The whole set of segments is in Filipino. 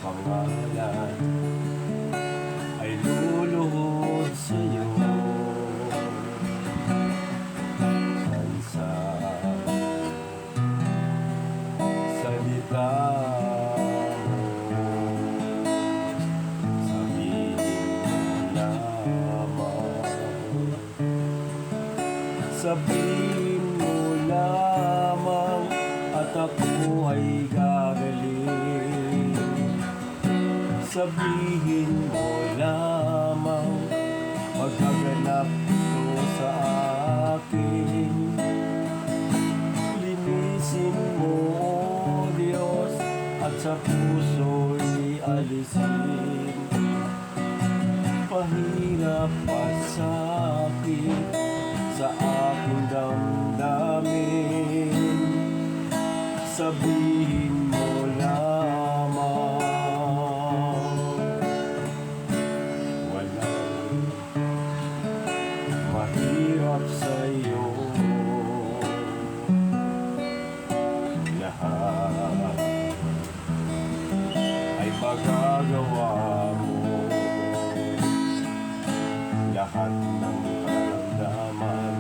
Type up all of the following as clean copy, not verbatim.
Pangalan ay luluhod sa'yo. Sa salita mo, sabihin mo lamang at ako ay gagaling. Sabihin mo lamang, magaganap ito sa akin. Linisin mo, O Diyos, at sa puso'y alisin pahirap at sakit sa aking damdamin. Sabihin mo lamang, mahirap sa'yo, lahat ay magagawa mo. Lahat ng karamdaman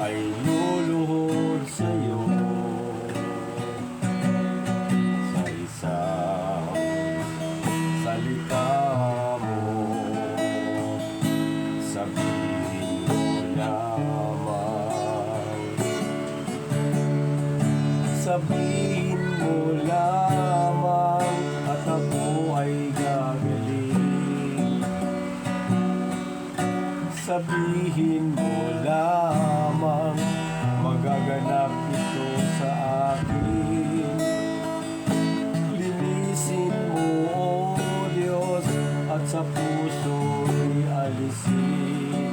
ay luluhod sa'yo. Sa isang salita mo, sabihin sabihin mo lamang at ako ay gagaling. Sabihin mo lamang, magaganap ito sa akin. Linisin mo, O Diyos, at sa puso'y alisin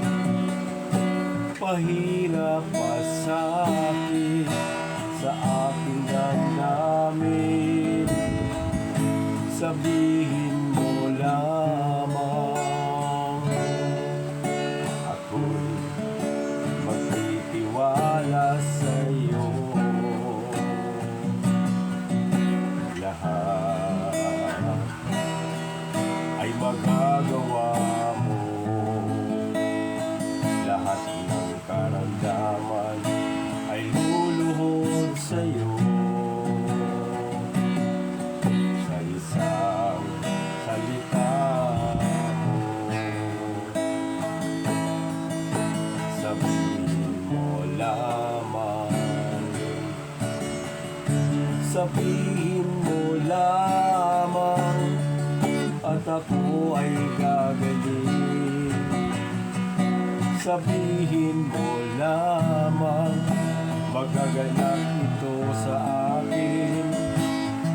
pahirap at sakit sa aking damdamin. Sabihin mo lamang, ako'y magtitiwala sa'yo. Lahat ay magagawa mo. Lahat ng karamdaman ay luluhod sa'yo. Sa isang salita mo, sabihin mo lamang. Sabihin mo lamang at ako ay gagaling. Sabihin mo lamang, magaganap ito sa akin.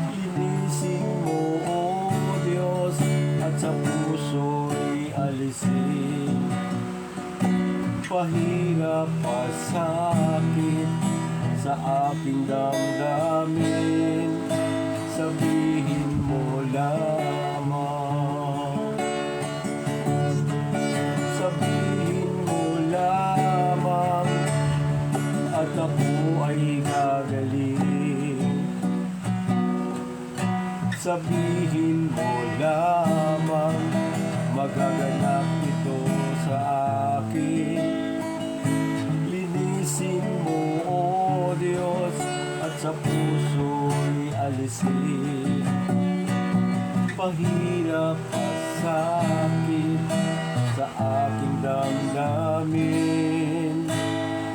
Linisin mo, O Diyos, at sa puso'y alisin pahirap at sakit sa aking damdamin. Sabihin mo lamang, sabihin mo lamang at ako ay gagaling. Sabihin mo lamang, magaganap ito sa akin. Linisin mo, O Diyos, at sa puso'y alisin pahirap at sakit sa aking damdamin.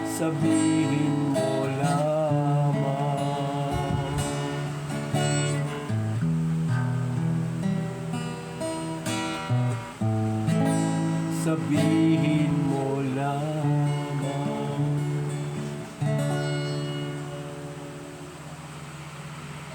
Sabihin mo lamang. Sabihin